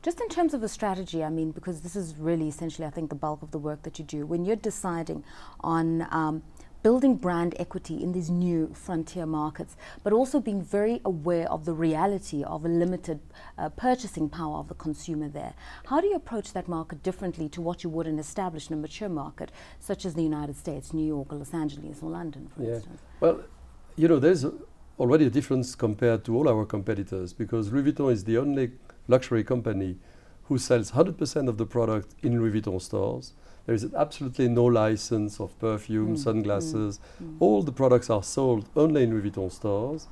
Just in terms of the strategy, I mean, because this is really essentially, I think, the bulk of the work that you do, when you're deciding on building brand equity in these new frontier markets, but also being very aware of the reality of a limited purchasing power of the consumer there. How do you approach that market differently to what you would in established and mature market, such as the United States, New York, or Los Angeles, or London, for instance? Well, you know, there's already a difference compared to all our competitors, because Louis Vuitton is the only luxury company who sells 100% of the product in Louis Vuitton stores. There is absolutely no license of perfume, sunglasses. All the products are sold only in Louis Vuitton stores.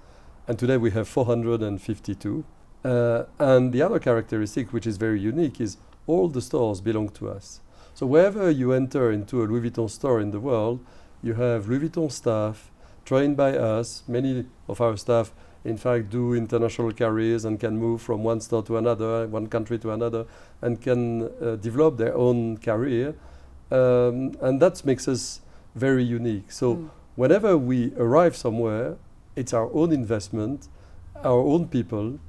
And today we have 452. And the other characteristic, which is very unique, is all the stores belong to us. So wherever you enter into a Louis Vuitton store in the world, you have Louis Vuitton staff trained by us. Many of our staff, in fact, do international careers and can move from one store to another, one country to another, and can develop their own career. And that makes us very unique. So whenever we arrive somewhere, it's our own investment, our own people,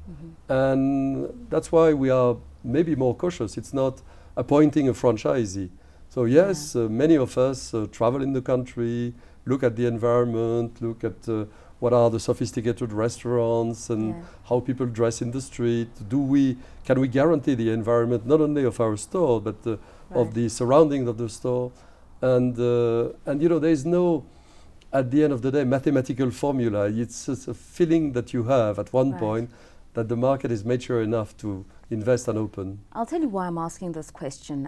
and that's why we are maybe more cautious. It's not appointing a franchisee. So yes, many of us travel in the country, look at the environment, look at what are the sophisticated restaurants and how people dress in the street. Can we guarantee the environment not only of our store but of the surroundings of the store? And you know, there is no, at the end of the day, mathematical formula. It's just a feeling that you have at one point that the market is mature enough to invest and open. I'll tell you why I'm asking this question.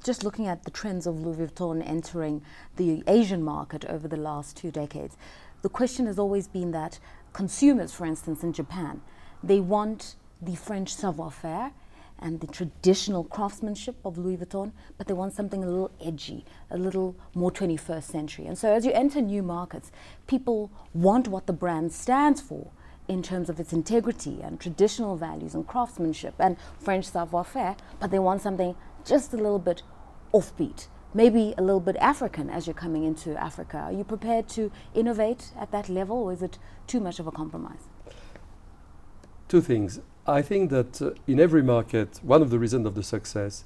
Just looking at the trends of Louis Vuitton entering the Asian market over the last 2 decades, the question has always been that consumers, for instance, in Japan, they want the French savoir-faire and the traditional craftsmanship of Louis Vuitton, but they want something a little edgy, a little more 21st century. And so as you enter new markets, people want what the brand stands for in terms of its integrity and traditional values and craftsmanship and French savoir-faire, but they want something just a little bit offbeat, maybe a little bit African as you're coming into Africa. Are you prepared to innovate at that level, or is it too much of a compromise? Two things. I think that in every market, one of the reasons of the success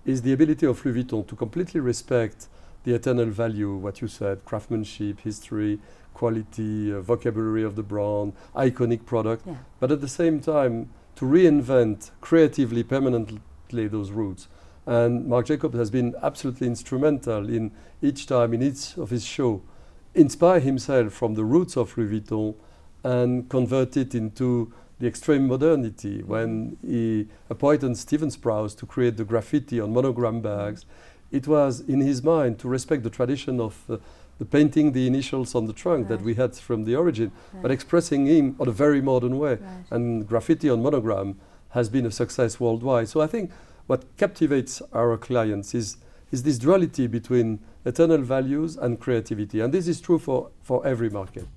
is the ability of Louis Vuitton to completely respect the eternal value, what you said, craftsmanship, history, quality, vocabulary of the brand, iconic product, but at the same time to reinvent creatively, permanently those roots. And Marc Jacobs has been absolutely instrumental in each time, in each of his show, inspire himself from the roots of Louis Vuitton and convert it into the extreme modernity. When he appointed Steven Sprouse to create the graffiti on monogram bags, it was in his mind to respect the tradition of the painting the initials on the trunk that we had from the origin, but expressing him on a very modern way. And graffiti on monogram has been a success worldwide. So I think what captivates our clients is this duality between eternal values and creativity. And this is true for every market.